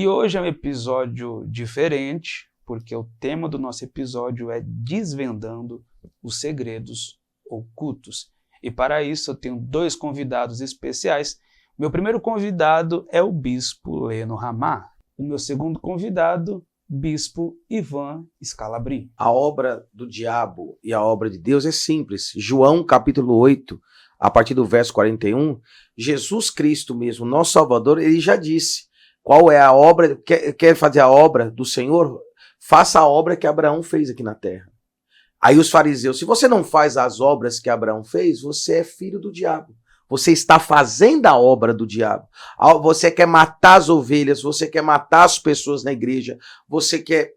E hoje é um episódio diferente, porque o tema do nosso episódio é Desvendando os Segredos Ocultos. E para isso eu tenho dois convidados especiais. Meu primeiro convidado é o Bispo Leno Ramar. O meu segundo convidado, Bispo Ivan Scalabrin. A obra do diabo e a obra de Deus é simples. João capítulo 8, a partir do verso 41, Jesus Cristo mesmo, nosso Salvador, ele já disse qual é a obra, quer fazer a obra do Senhor? Faça a obra que Abraão fez aqui na terra. Aí os fariseus, se você não faz as obras que Abraão fez, você é filho do diabo. Você está fazendo a obra do diabo. Você quer matar as ovelhas, você quer matar as pessoas na igreja, você quer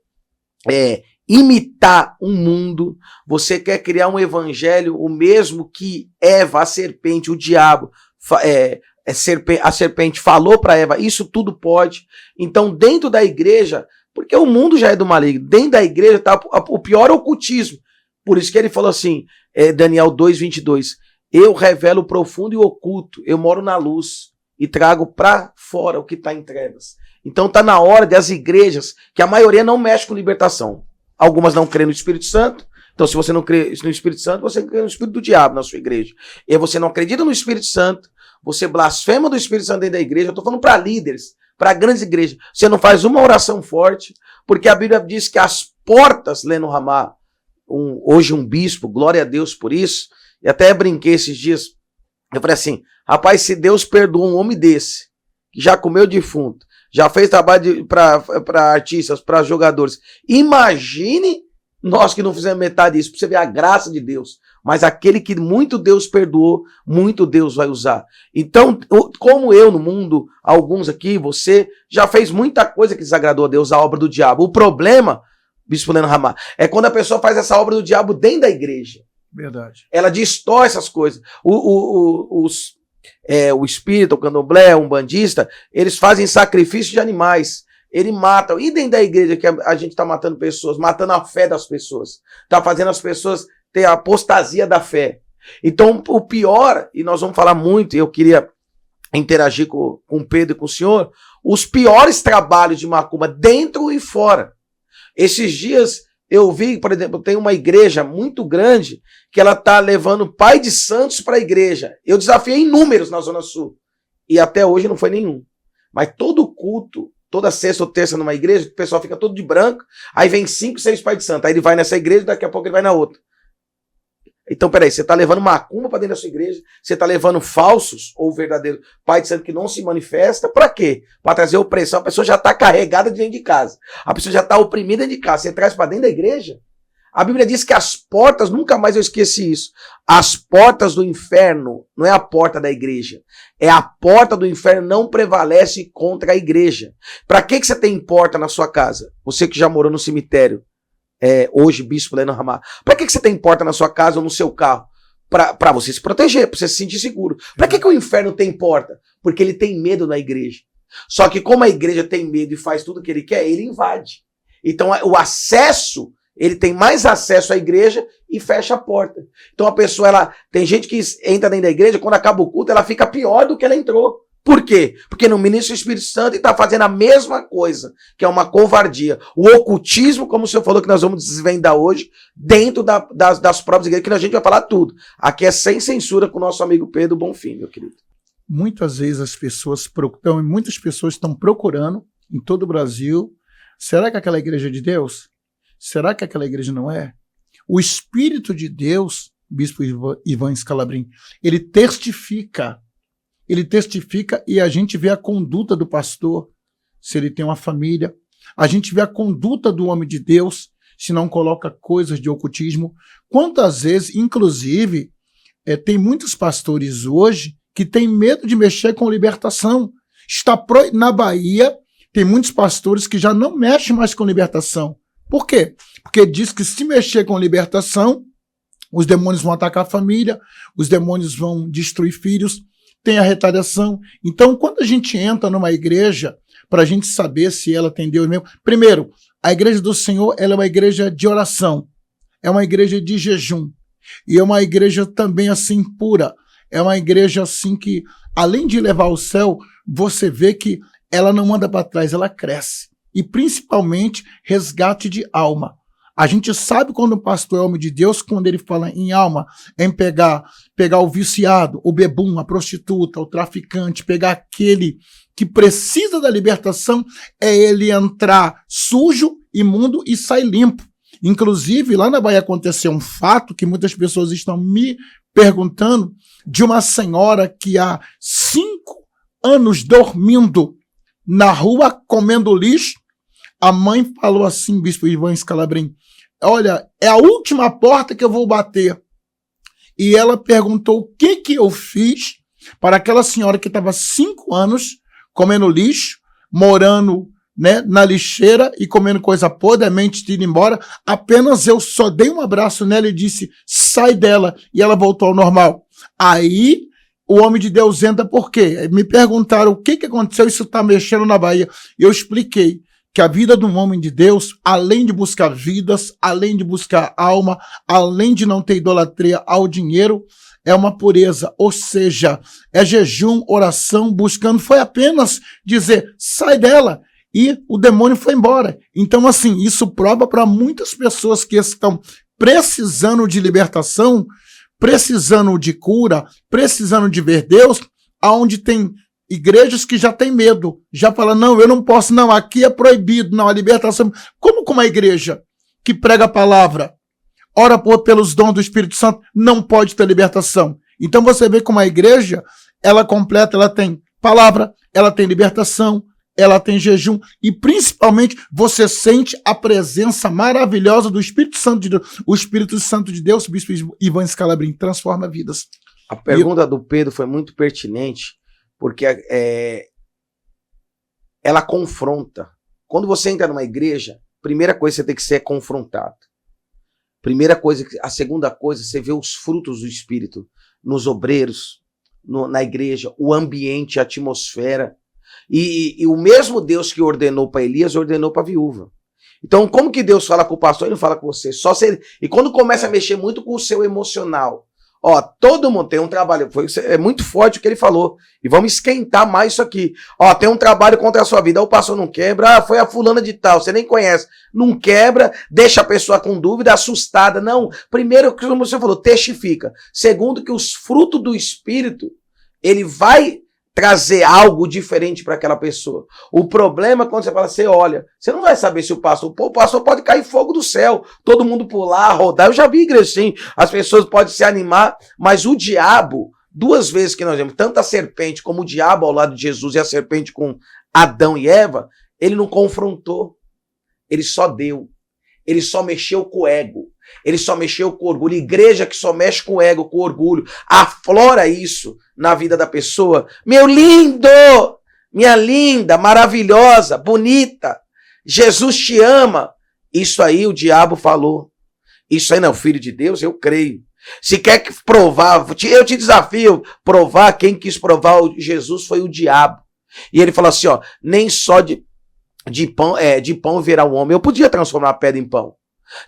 imitar um mundo, você quer criar um evangelho, o mesmo que Eva, a serpente, o diabo, a serpente falou para Eva, isso tudo pode. Então dentro da igreja, porque o mundo já é do maligno, dentro da igreja está o pior ocultismo. Por isso que ele falou assim, Daniel 2:22, eu revelo o profundo e o oculto, eu moro na luz e trago para fora o que está em trevas. Então está na hora das igrejas, que a maioria não mexe com libertação. Algumas não creem no Espírito Santo, então se você não crê no Espírito Santo, você crê no Espírito do diabo na sua igreja. E você não acredita no Espírito Santo, você blasfema do Espírito Santo dentro da igreja. Eu estou falando para líderes, para grandes igrejas. Você não faz uma oração forte, porque a Bíblia diz que as portas, Leno Ramar, hoje um bispo, glória a Deus por isso, e até brinquei esses dias, eu falei assim, rapaz, se Deus perdoa um homem desse, que já comeu defunto, já fez trabalho para artistas, para jogadores, imagine nós que não fizemos metade disso, para você ver a graça de Deus. Mas aquele que muito Deus perdoou, muito Deus vai usar. Então, como eu no mundo, alguns aqui, você já fez muita coisa que desagradou a Deus, a obra do diabo. O problema, Bispo Leno Ramar, é quando a pessoa faz essa obra do diabo dentro da igreja. Verdade. Ela distorce essas coisas. O espírito, o candomblé, o umbandista, eles fazem sacrifício de animais. Ele mata. E dentro da igreja que a gente está matando pessoas, matando a fé das pessoas. Está fazendo as pessoas ter a apostasia da fé. Então, o pior, e nós vamos falar muito, e eu queria interagir com o Pedro e com o senhor, os piores trabalhos de macumba, dentro e fora. Esses dias eu vi, por exemplo, tem uma igreja muito grande que ela está levando pai de santos para a igreja. Eu desafiei inúmeros na Zona Sul. E até hoje não foi nenhum. Mas todo culto, toda sexta ou terça numa igreja, o pessoal fica todo de branco, aí vem 5, 6 pais de santo. Aí ele vai nessa igreja, daqui a pouco ele vai na outra. Então, peraí, você está levando macumba para dentro da sua igreja, você está levando falsos ou verdadeiros pai de santo que não se manifesta, para quê? Para trazer opressão. A pessoa já está carregada dentro de casa, a pessoa já está oprimida dentro de casa, você traz para dentro da igreja. A Bíblia diz que as portas, nunca mais eu esqueci isso, as portas do inferno, não é a porta da igreja, é a porta do inferno não prevalece contra a igreja. Para que você tem porta na sua casa? Você que já morou no cemitério, hoje, Bispo Leno Ramar, para que você tem porta na sua casa ou no seu carro? Para você se proteger, para você se sentir seguro. Para que o inferno tem porta? Porque ele tem medo da igreja. Só que como a igreja tem medo e faz tudo o que ele quer, ele invade. Então o acesso, ele tem mais acesso à igreja e fecha a porta. Então a pessoa, tem gente que entra dentro da igreja, quando acaba o culto, ela fica pior do que ela entrou. Por quê? Porque não ministra o Espírito Santo e está fazendo a mesma coisa, que é uma covardia. O ocultismo, como o senhor falou que nós vamos desvendar hoje, dentro das próprias igrejas, que a gente vai falar tudo. Aqui é sem censura com o nosso amigo Pedro Bonfim, meu querido. Muitas vezes muitas pessoas estão procurando, em todo o Brasil, será que aquela igreja é de Deus? Será que aquela igreja não é? O Espírito de Deus, Bispo Ivan Scalabrin, ele testifica e a gente vê a conduta do pastor, se ele tem uma família, a gente vê a conduta do homem de Deus, se não coloca coisas de ocultismo. Quantas vezes, inclusive, tem muitos pastores hoje que têm medo de mexer com libertação. Na Bahia, tem muitos pastores que já não mexem mais com libertação. Por quê? Porque diz que se mexer com libertação, os demônios vão atacar a família, os demônios vão destruir filhos, tem a retaliação. Então, quando a gente entra numa igreja, para a gente saber se ela tem Deus mesmo, primeiro, a igreja do Senhor, ela é uma igreja de oração, é uma igreja de jejum, e é uma igreja também assim pura, é uma igreja assim que, além de levar ao céu, você vê que ela não anda para trás, ela cresce. E principalmente resgate de alma. A gente sabe quando o pastor é homem de Deus, quando ele fala em alma, em pegar o viciado, o bebum, a prostituta, o traficante, pegar aquele que precisa da libertação, é ele entrar sujo, imundo e sair limpo. Inclusive, lá na Bahia aconteceu um fato que muitas pessoas estão me perguntando, de uma senhora que há 5 anos dormindo na rua, comendo lixo. A mãe falou assim, bispo Ivan Scalabrin, olha, é a última porta que eu vou bater. E ela perguntou o que eu fiz para aquela senhora que estava 5 anos comendo lixo, morando, né, na lixeira e comendo coisa podre, a mente indo embora. Apenas eu só dei um abraço nela e disse, sai dela, e ela voltou ao normal. Aí o homem de Deus entra, por quê? Me perguntaram o que aconteceu, isso está mexendo na Bahia. E eu expliquei que a vida de um homem de Deus, além de buscar vidas, além de buscar alma, além de não ter idolatria ao dinheiro, é uma pureza, ou seja, é jejum, oração, buscando, foi apenas dizer, sai dela, e o demônio foi embora. Então, assim, isso prova para muitas pessoas que estão precisando de libertação, precisando de cura, precisando de ver Deus, aonde tem igrejas que já têm medo, já falam, não, eu não posso, não, aqui é proibido, não, a libertação. Como uma igreja que prega a palavra, ora pelos dons do Espírito Santo, não pode ter libertação. Então você vê como a igreja, ela completa, ela tem palavra, ela tem libertação, ela tem jejum, e principalmente você sente a presença maravilhosa do Espírito Santo de Deus. O Espírito Santo de Deus, o bispo Ivan Scalabrin, transforma vidas. A pergunta do Pedro foi muito pertinente, porque ela confronta. Quando você entra numa igreja, primeira coisa que você tem que ser confrontado. A segunda coisa, você vê os frutos do Espírito nos obreiros, na igreja, o ambiente, a atmosfera. E o mesmo Deus que ordenou para Elias, ordenou para a viúva. Então, como que Deus fala com o pastor? Ele não fala com você. E quando começa a mexer muito com o seu emocional, ó, todo mundo tem um trabalho, é muito forte o que ele falou, e vamos esquentar mais isso aqui. Ó, tem um trabalho contra a sua vida, o pastor não quebra, foi a fulana de tal, você nem conhece, não quebra, deixa a pessoa com dúvida, assustada, não. Primeiro, como você falou, testifica. Segundo, que os frutos do Espírito, ele vai trazer algo diferente para aquela pessoa. O problema é quando você fala, você olha, você não vai saber se o pastor pode cair fogo do céu, todo mundo pular, rodar. Eu já vi igreja assim, as pessoas podem se animar, mas o diabo, 2 vezes que nós vemos, tanto a serpente como o diabo ao lado de Jesus e a serpente com Adão e Eva, ele não confrontou, ele só deu, ele só mexeu com o ego, ele só mexeu com o orgulho. Igreja que só mexe com o ego, com o orgulho, aflora isso na vida da pessoa. Meu lindo, minha linda, maravilhosa, bonita, Jesus te ama. Isso aí o diabo falou. Isso aí não é o Filho de Deus, eu creio. Se quer provar, eu te desafio, provar, quem quis provar Jesus foi o diabo. E ele falou assim, ó, nem só de pão virá o homem. Eu podia transformar a pedra em pão.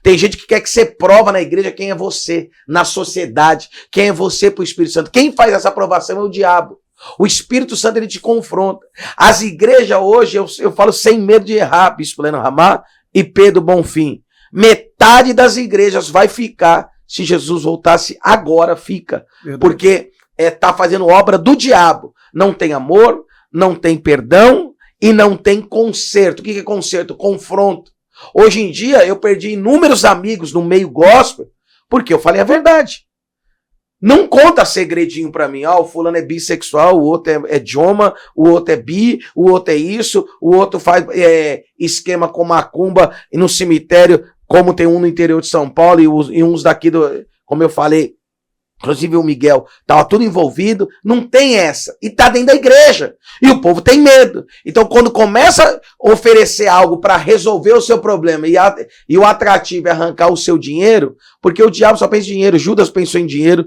Tem gente que quer que você prova na igreja quem é você, na sociedade, quem é você pro Espírito Santo. Quem faz essa aprovação é o diabo. O Espírito Santo, ele te confronta. As igrejas hoje, eu falo sem medo de errar, Bispo Leno Ramar e Pedro Bonfim, metade das igrejas vai ficar, se Jesus voltasse agora, fica. Verdade. Porque tá fazendo obra do diabo. Não tem amor, não tem perdão e não tem conserto. O que é conserto? Confronto. Hoje em dia, eu perdi inúmeros amigos no meio gospel, porque eu falei a verdade. Não conta segredinho pra mim. O fulano é bissexual, o outro é dioma, o outro é bi, o outro é isso, o outro faz esquema com macumba no cemitério, como tem um no interior de São Paulo e uns daqui, como eu falei, inclusive o Miguel, estava tudo envolvido, não tem essa. E tá dentro da igreja. E o povo tem medo. Então, quando começa a oferecer algo para resolver o seu problema e o atrativo é arrancar o seu dinheiro, porque o diabo só pensa em dinheiro, Judas pensou em dinheiro.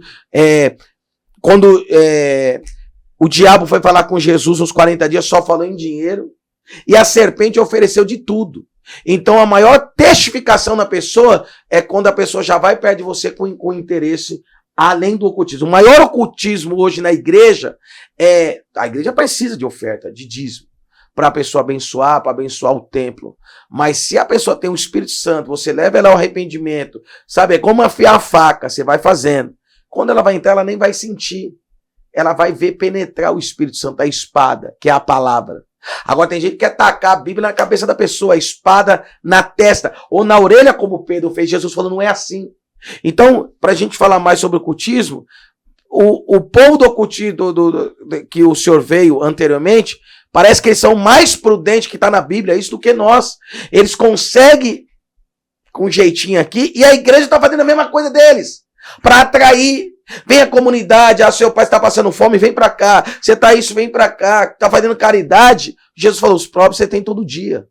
Quando o diabo foi falar com Jesus uns 40 dias, só falou em dinheiro. E a serpente ofereceu de tudo. Então, a maior testificação na pessoa é quando a pessoa já vai perto de você com interesse além do ocultismo. O maior ocultismo hoje na igreja a igreja precisa de oferta, de dízimo. para a pessoa abençoar, para abençoar o templo. Mas se a pessoa tem o Espírito Santo, você leva ela ao arrependimento, sabe? É como afiar a faca, você vai fazendo. Quando ela vai entrar, ela nem vai sentir. Ela vai ver penetrar o Espírito Santo, a espada, que é a palavra. Agora tem gente que quer tacar a Bíblia na cabeça da pessoa, a espada na testa, ou na orelha, como Pedro fez. Jesus falou, não é assim. Então, para a gente falar mais sobre o ocultismo, o povo do ocultismo que o senhor veio anteriormente, parece que eles são mais prudentes que está na Bíblia, isso do que nós. Eles conseguem, com um jeitinho aqui, e a igreja está fazendo a mesma coisa deles, para atrair. Vem a comunidade, seu pai está passando fome, vem para cá. Você está isso, vem para cá. Está fazendo caridade. Jesus falou, os próprios você tem todo dia.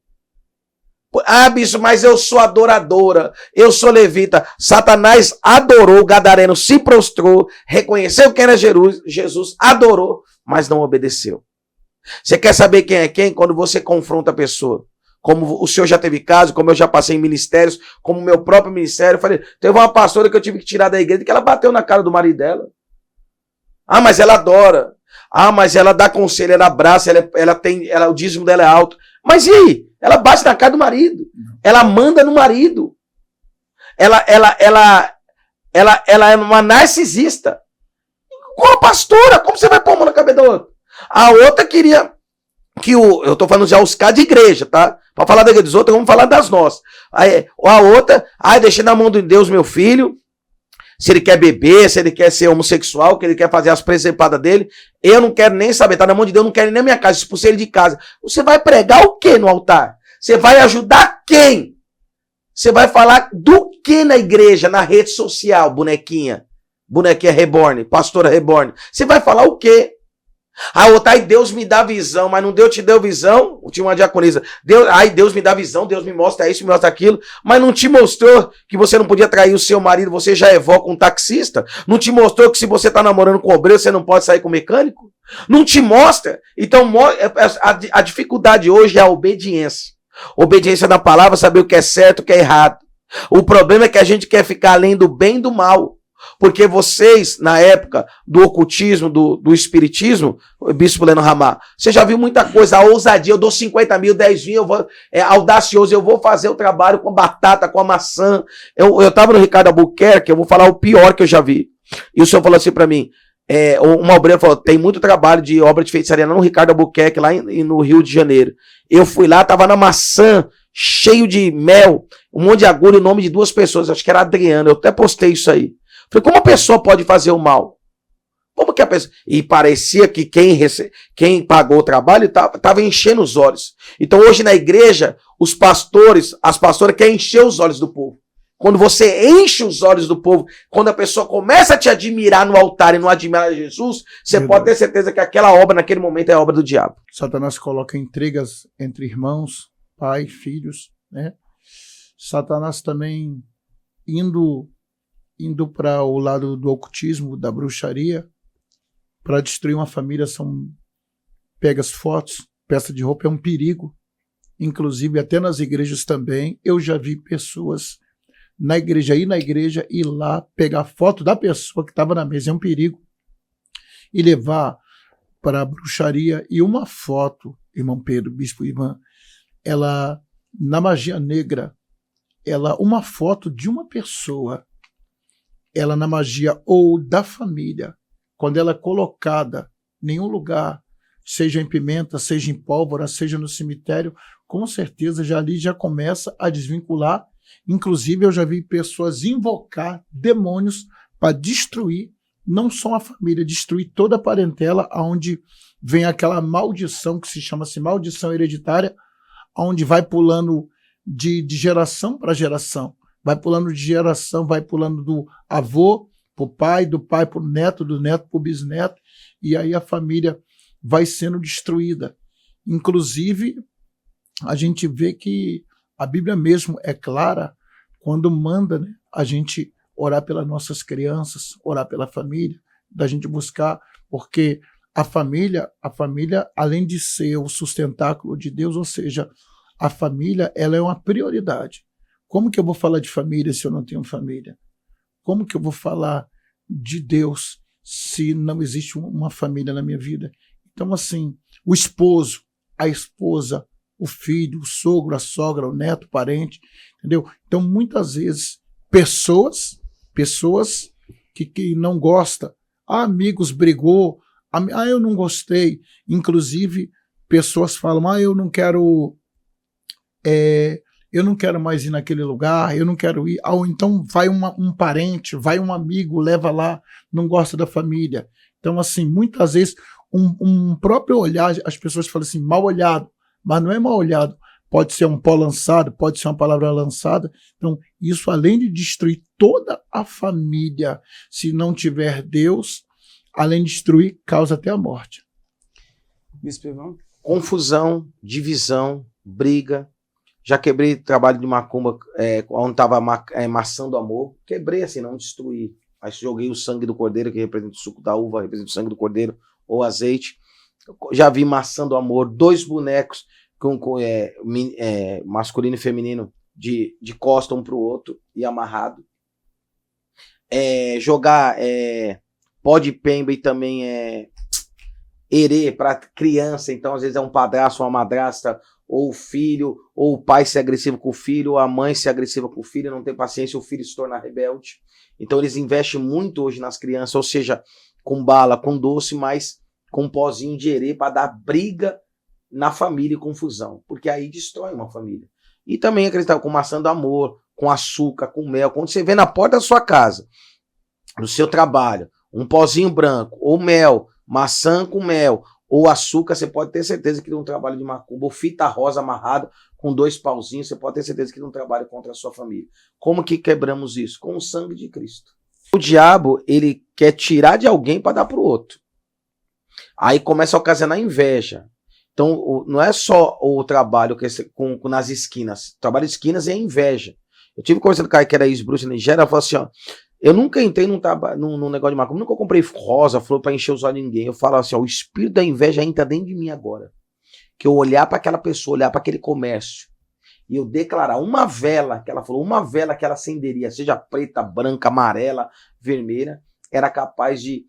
Ah, bicho, mas eu sou adoradora, eu sou levita. Satanás adorou, o gadareno se prostrou, reconheceu quem era Jesus, adorou, mas não obedeceu. Você quer saber quem é quem? Quando você confronta a pessoa. Como o senhor já teve caso, como eu já passei em ministérios, como o meu próprio ministério, eu falei, teve uma pastora que eu tive que tirar da igreja, que ela bateu na cara do marido dela. Ah, mas ela adora. Ah, mas ela dá conselho, ela abraça, o dízimo dela é alto. Mas e aí? Ela bate na cara do marido. Ela manda no marido. Ela é uma narcisista. Com a pastora, como você vai pôr a mão na cabeça da outra? A outra queria que eu estou falando já os casos de igreja, tá? Para falar da igreja dos outros, vamos falar das nossas. Aí, a outra, deixei na mão de Deus meu filho. Se ele quer beber, se ele quer ser homossexual, que ele quer fazer as presepadas dele, eu não quero nem saber, tá na mão de Deus, eu não quero ir nem na minha casa, expulsei ele de casa. Você vai pregar o que no altar? Você vai ajudar quem? Você vai falar do que na igreja, na rede social, bonequinha? Bonequinha reborn, pastora reborn. Você vai falar o quê? A outra, aí Deus me dá visão, mas não Deus te deu visão? Tinha uma diaconisa. Deus me dá visão, Deus me mostra isso, me mostra aquilo, mas não te mostrou que você não podia trair o seu marido, você já evoca um taxista? Não te mostrou que se você está namorando com obreiro, você não pode sair com mecânico? Não te mostra? Então, a dificuldade hoje é a obediência. Obediência da palavra, saber o que é certo, o que é errado. O problema é que a gente quer ficar além do bem e do mal. Porque vocês, na época do ocultismo, do espiritismo, o bispo Leno Ramar, você já viu muita coisa, a ousadia, eu dou 50 mil, 10 mil, audacioso, eu vou fazer o trabalho com a batata, com a maçã. Eu estava no Ricardo Albuquerque, eu vou falar o pior que eu já vi. E o senhor falou assim para mim, uma obreira falou, tem muito trabalho de obra de feitiçaria no Ricardo Albuquerque, lá no Rio de Janeiro. Eu fui lá, tava na maçã, cheio de mel, um monte de agulha, o nome de 2 pessoas, acho que era Adriana, eu até postei isso aí. Falei, como a pessoa pode fazer o mal? Como que a pessoa... E parecia que quem pagou o trabalho estava enchendo os olhos. Então hoje na igreja, os pastores, as pastoras querem encher os olhos do povo. Quando você enche os olhos do povo, quando a pessoa começa a te admirar no altar e não admirar Jesus, você pode ter certeza que aquela obra naquele momento é obra do diabo. Satanás coloca intrigas entre irmãos, pai, filhos, né? Satanás também indo para o lado do ocultismo, da bruxaria, para destruir uma família, pega as fotos, peça de roupa, é um perigo. Inclusive, até nas igrejas também, eu já vi pessoas ir na igreja e lá pegar foto da pessoa que estava na mesa, é um perigo. E levar para a bruxaria. E uma foto, irmão Pedro, bispo Ivan, ela, na magia negra, uma foto de uma pessoa, ela na magia ou da família, quando ela é colocada em nenhum lugar, seja em pimenta, seja em pólvora, seja no cemitério, com certeza ali já começa a desvincular. Inclusive eu já vi pessoas invocar demônios para destruir não só a família, destruir toda a parentela, onde vem aquela maldição que se chama-se maldição hereditária, onde vai pulando de geração para geração. Vai pulando de geração, vai pulando do avô para o pai, do pai para o neto, do neto para o bisneto, e aí a família vai sendo destruída. Inclusive, a gente vê que a Bíblia mesmo é clara quando manda, né, a gente orar pelas nossas crianças, orar pela família, da gente buscar, porque a família, além de ser o sustentáculo de Deus, ou seja, a família, ela é uma prioridade. Como que eu vou falar de família se eu não tenho família? Como que eu vou falar de Deus se não existe uma família na minha vida? Então, assim, o esposo, a esposa, o filho, o sogro, a sogra, o neto, o parente, entendeu? Então, muitas vezes, pessoas que não gostam, amigos brigou, eu não gostei, inclusive, pessoas falam, eu não quero mais ir naquele lugar, eu não quero ir, ou então vai um parente, vai um amigo, leva lá, não gosta da família. Então, assim, muitas vezes, um próprio olhar, as pessoas falam assim, mal olhado, mas não é mal olhado, pode ser um pó lançado, pode ser uma palavra lançada. Então, isso além de destruir toda a família, se não tiver Deus, além de destruir, causa até a morte. Bispo Ivan? Confusão, divisão, briga. Já quebrei trabalho de macumba, onde estava maçã do amor. Quebrei assim, não destruí. Aí joguei o sangue do cordeiro, que representa o suco da uva, representa o sangue do cordeiro, ou azeite. Já vi maçã do amor, 2 bonecos masculino e feminino de costa um pro outro e amarrado. Jogar pó de pemba e também herê para criança, então às vezes é um padrasto, uma madrasta, ou o filho, ou o pai ser agressivo com o filho, ou a mãe ser agressiva com o filho, não tem paciência, o filho se torna rebelde. Então eles investem muito hoje nas crianças, ou seja, com bala, com doce, mas com pozinho de herê para dar briga na família e confusão, porque aí destrói uma família. E também acreditar com maçã do amor, com açúcar, com mel, quando você vê na porta da sua casa, no seu trabalho, um pozinho branco, ou mel, maçã com mel, ou açúcar, você pode ter certeza que é um trabalho de macumba, ou fita rosa amarrada com 2 pauzinhos, você pode ter certeza que é um trabalho contra a sua família. Como que quebramos isso? Com o sangue de Cristo. O diabo, ele quer tirar de alguém para dar para o outro. Aí começa a ocasionar inveja. Então, não é só o trabalho nas esquinas. O trabalho de esquinas é a inveja. Eu tive conversando com o cara que era ex-bruxo na Nigéria, ela falou assim, eu nunca entrei num negócio de macumba, nunca comprei rosa, flor para encher os olhos de ninguém. Eu falo assim, o espírito da inveja entra dentro de mim agora. Que eu olhar para aquela pessoa, olhar para aquele comércio, e eu declarar uma vela, que ela falou, uma vela que ela acenderia, seja preta, branca, amarela, vermelha, era capaz de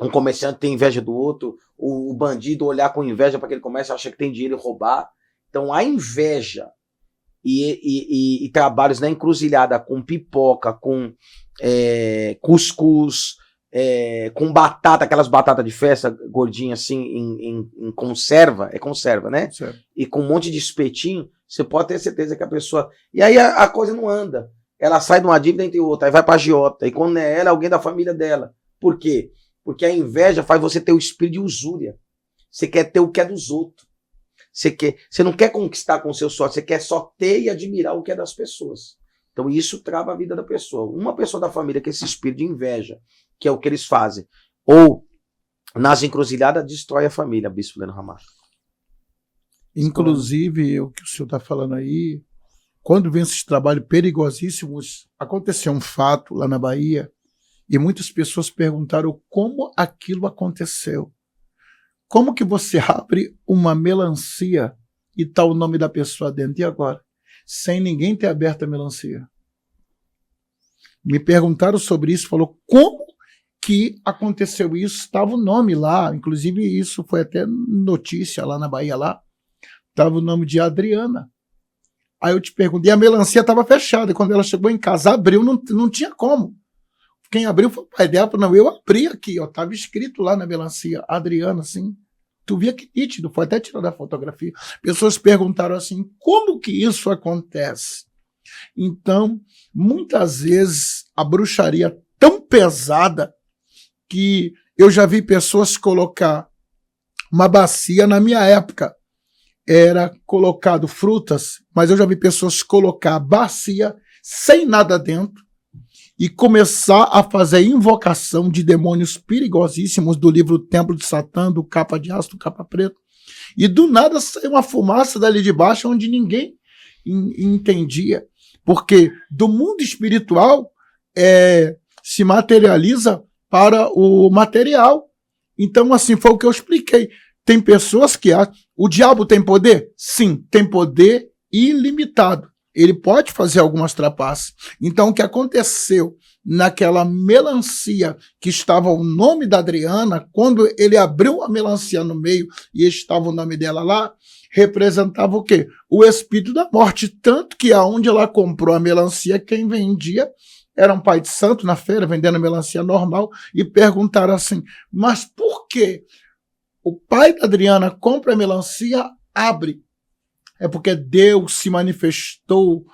um comerciante ter inveja do outro, o bandido olhar com inveja para aquele comércio, achar que tem dinheiro e roubar. Então a inveja e trabalhos na encruzilhada com pipoca, com cuscuz, com batata, aquelas batatas de festa gordinhas assim, em conserva, conserva, né? Certo. E com um monte de espetinho, você pode ter certeza que a pessoa... E aí a coisa não anda. Ela sai de uma dívida entre outra, aí vai pra agiota, e quando é ela, é alguém da família dela. Por quê? Porque a inveja faz você ter o espírito de usúria. Você quer ter o que é dos outros. Você não quer conquistar com o seu sócio, você quer só ter e admirar o que é das pessoas. Então isso trava a vida da pessoa. Uma pessoa da família que esse espírito de inveja, que é o que eles fazem, ou nas encruzilhadas, destrói a família, Bispo Leno Ramalho. Inclusive, o que o senhor está falando aí, quando vem esses trabalhos perigosíssimos, aconteceu um fato lá na Bahia, e muitas pessoas perguntaram como aquilo aconteceu. Como que você abre uma melancia e está o nome da pessoa dentro? E agora? Sem ninguém ter aberto a melancia. Me perguntaram sobre isso, falou como que aconteceu isso, estava o nome lá, inclusive isso foi até notícia lá na Bahia, lá estava o nome de Adriana. Aí eu te perguntei, a melancia estava fechada, e quando ela chegou em casa, abriu, não tinha como. Quem abriu foi o pai dela, não, eu abri aqui, estava escrito lá na melancia, Adriana, assim, tu via que nítido, foi até tirada a fotografia. Pessoas perguntaram assim, como que isso acontece? Então, muitas vezes, a bruxaria é tão pesada que eu já vi pessoas colocar uma bacia, na minha época, era colocado frutas, mas eu já vi pessoas colocar bacia sem nada dentro, e começar a fazer invocação de demônios perigosíssimos do livro Templo de Satã, do capa de aço, do capa preto. E do nada saiu uma fumaça dali de baixo onde ninguém entendia. Porque do mundo espiritual se materializa para o material. Então, assim, foi o que eu expliquei. Tem pessoas que acham... O diabo tem poder? Sim, tem poder ilimitado. Ele pode fazer algumas trapaças. Então, o que aconteceu naquela melancia que estava o nome da Adriana, quando ele abriu a melancia no meio e estava o nome dela lá, representava o quê? O espírito da morte, tanto que aonde ela comprou a melancia, quem vendia era um pai de santo na feira, vendendo melancia normal, e perguntaram assim, mas por que o pai da Adriana compra a melancia, abre? É porque Deus se manifestou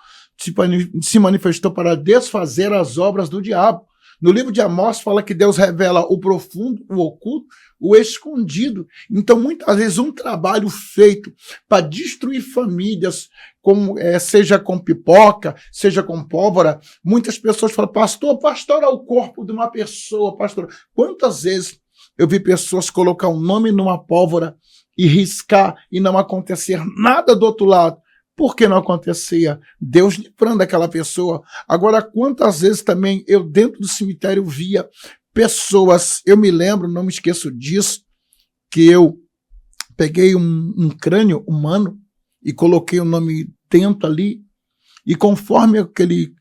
para desfazer as obras do diabo. No livro de Amós fala que Deus revela o profundo, o oculto, o escondido. Então, muitas vezes, um trabalho feito para destruir famílias, seja com pipoca, seja com pólvora, muitas pessoas falam, pastor é o corpo de uma pessoa, pastor. Quantas vezes eu vi pessoas colocar um nome numa pólvora e riscar e não acontecer nada do outro lado? Por que não acontecia? Deus livrando aquela pessoa. Agora, quantas vezes também eu dentro do cemitério via pessoas, eu me lembro, não me esqueço disso, que eu peguei um crânio humano e coloquei o nome dentro ali, e conforme aquele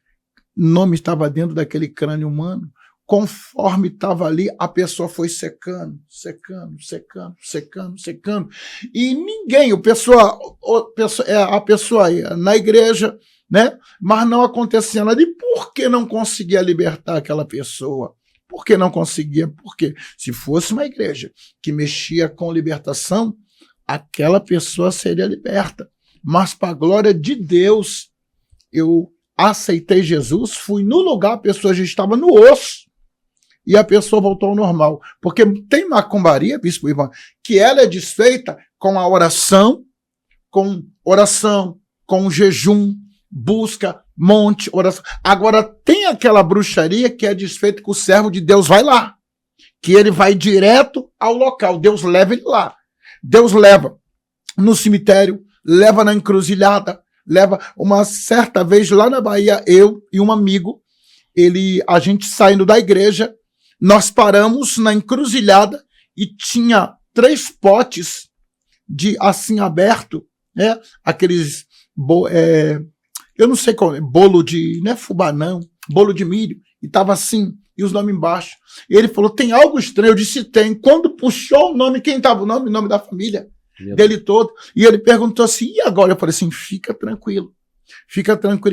nome estava dentro daquele crânio humano, conforme estava ali, a pessoa foi secando. E ninguém, a pessoa ia na igreja, né? Mas não acontecia nada. E por que não conseguia libertar aquela pessoa? Por que não conseguia? Porque se fosse uma igreja que mexia com libertação, aquela pessoa seria liberta. Mas para a glória de Deus, eu aceitei Jesus, fui no lugar, a pessoa já estava no osso, e a pessoa voltou ao normal. Porque tem macumbaria, bispo Ivan, que ela é desfeita com a oração, com jejum, busca, monte, oração. Agora tem aquela bruxaria que é desfeita que o servo de Deus vai lá, que ele vai direto ao local, Deus leva ele lá. Deus leva no cemitério, leva na encruzilhada, leva uma certa vez lá na Bahia, eu e um amigo, a gente saindo da igreja, nós paramos na encruzilhada e tinha 3 potes de assim aberto, né? Aqueles, eu não sei qual é, bolo de, não é fubá não, bolo de milho, e tava assim, e os nomes embaixo. E ele falou, tem algo estranho? Eu disse, tem. Quando puxou o nome, quem tava o nome da família dele todo. E ele perguntou assim, e agora? Eu falei assim, fica tranquilo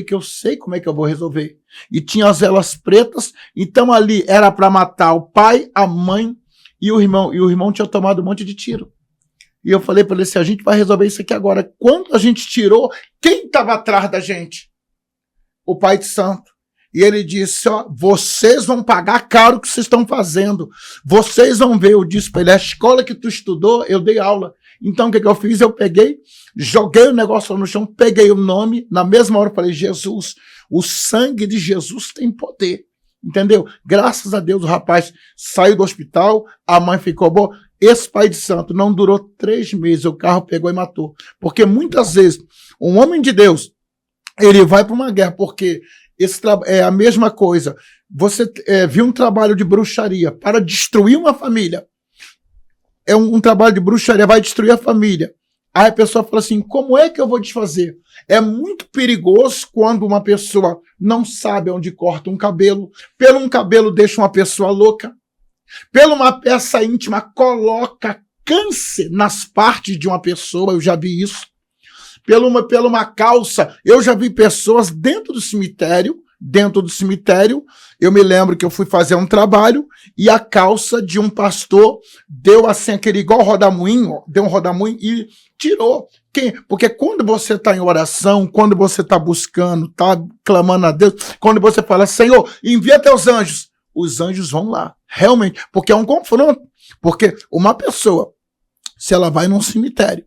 que eu sei como é que eu vou resolver. E tinha as velas pretas, então ali era para matar o pai, a mãe e o irmão tinha tomado um monte de tiro. E eu falei para ele assim, a gente vai resolver isso aqui agora. Quando a gente tirou, quem estava atrás da gente? O pai de santo. E ele disse, ó, vocês vão pagar caro o que vocês estão fazendo. Vocês vão ver. Eu disse para ele, a escola que tu estudou, eu dei aula. Então, o que eu fiz? Eu peguei, joguei o negócio no chão, peguei o nome, na mesma hora eu falei, Jesus, o sangue de Jesus tem poder, entendeu? Graças a Deus o rapaz saiu do hospital, a mãe ficou boa. Esse pai de santo não durou 3 meses, o carro pegou e matou. Porque muitas vezes, um homem de Deus, ele vai para uma guerra, porque é a mesma coisa. Você viu um trabalho de bruxaria para destruir uma família, é um trabalho de bruxaria, vai destruir a família. Aí a pessoa fala assim, como é que eu vou desfazer? É muito perigoso quando uma pessoa não sabe onde corta um cabelo, pelo um cabelo deixa uma pessoa louca, pela uma peça íntima coloca câncer nas partes de uma pessoa, eu já vi isso. Pela uma calça, eu já vi pessoas dentro do cemitério, eu me lembro que eu fui fazer um trabalho e a calça de um pastor deu assim aquele igual rodamuinho, deu um rodamuinho e tirou. Porque quando você está em oração, quando você está buscando, está clamando a Deus, quando você fala, Senhor, envia teus anjos, os anjos vão lá, realmente, porque é um confronto. Porque uma pessoa, se ela vai num cemitério,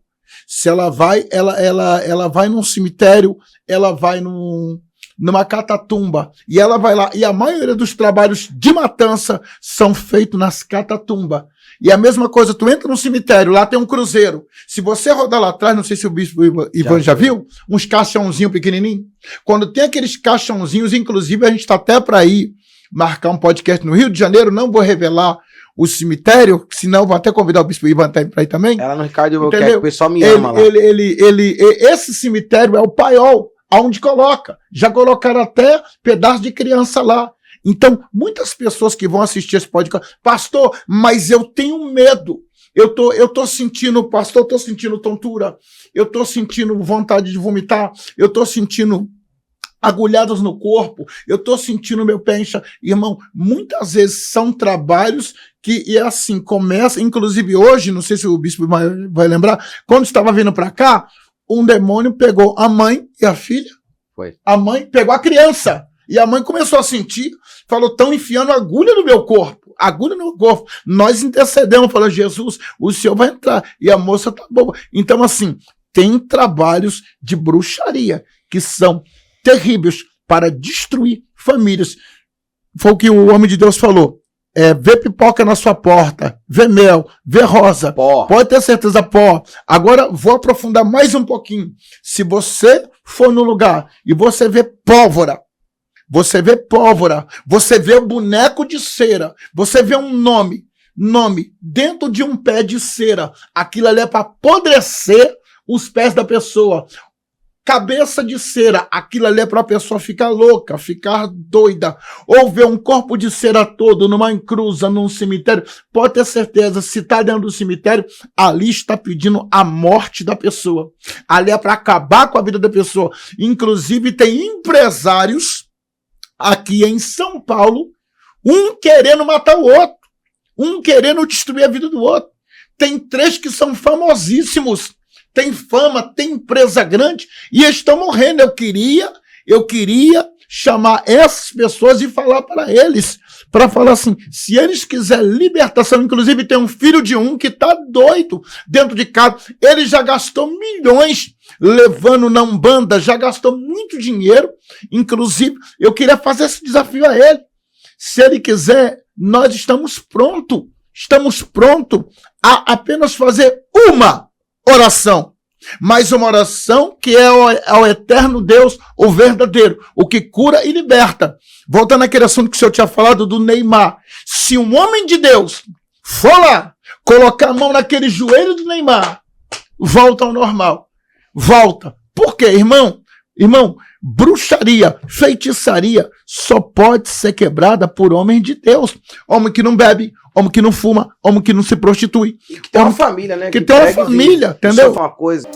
ela vai num cemitério, ela vai numa catatumba, e ela vai lá, e a maioria dos trabalhos de matança são feitos nas catatumbas. E a mesma coisa, tu entra no cemitério, lá tem um cruzeiro. Se você rodar lá atrás, não sei se o bispo Ivan já viu, uns caixãozinhos pequenininhos. Quando tem aqueles caixãozinhos, inclusive a gente está até para ir marcar um podcast no Rio de Janeiro, não vou revelar o cemitério, senão vou até convidar o bispo Ivan para ir também. Ela no Ricardo, eu quero que o pessoal me ama lá. Esse cemitério é o paiol, aonde coloca. Já colocaram até pedaço de criança lá. Então, muitas pessoas que vão assistir esse podcast, pastor, mas eu tenho medo. Eu tô sentindo, pastor, eu tô sentindo tontura, eu tô sentindo vontade de vomitar, eu tô sentindo agulhadas no corpo, eu tô sentindo meu pé inchar. Irmão, muitas vezes são trabalhos que, e assim, começa, inclusive hoje, não sei se o bispo vai lembrar, quando estava vindo para cá, um demônio pegou a mãe e a filha. Foi. A mãe pegou a criança. E a mãe começou a sentir, falou, estão enfiando agulha no meu corpo. Agulha no meu corpo. Nós intercedemos, falou, Jesus, o senhor vai entrar. E a moça tá boa. Então, assim, tem trabalhos de bruxaria que são terríveis para destruir famílias. Foi o que o homem de Deus falou. Vê pipoca na sua porta, vê mel, vê rosa. Pó. Pode ter certeza, pó. Agora vou aprofundar mais um pouquinho. Se você for no lugar e você vê pólvora, você vê o boneco de cera, você vê um nome dentro de um pé de cera, aquilo ali é para apodrecer os pés da pessoa. Cabeça de cera, aquilo ali é para a pessoa ficar louca, ficar doida, ou ver um corpo de cera todo numa encruza, num cemitério, pode ter certeza, se está dentro do cemitério, ali está pedindo a morte da pessoa. Ali é para acabar com a vida da pessoa. Inclusive tem empresários aqui em São Paulo, um querendo matar o outro, um querendo destruir a vida do outro. Tem 3 que são famosíssimos, tem fama, tem empresa grande e estão morrendo. Eu queria chamar essas pessoas e falar para eles, para falar assim, se eles quiserem libertação, inclusive tem um filho de um que está doido dentro de casa, ele já gastou milhões levando na Umbanda, já gastou muito dinheiro, inclusive eu queria fazer esse desafio a ele. Se ele quiser, nós estamos prontos a apenas fazer uma oração, mas uma oração que é ao eterno Deus, o verdadeiro, o que cura e liberta. Voltando àquele assunto que o senhor tinha falado do Neymar, se um homem de Deus for lá, colocar a mão naquele joelho do Neymar, volta ao normal, volta. Por quê, irmão? Irmão, bruxaria, feitiçaria só pode ser quebrada por homem de Deus. Homem que não bebe, homem que não fuma, homem que não se prostitui. E que tem uma família, né? Que tem uma família, entendeu? Isso é uma coisa.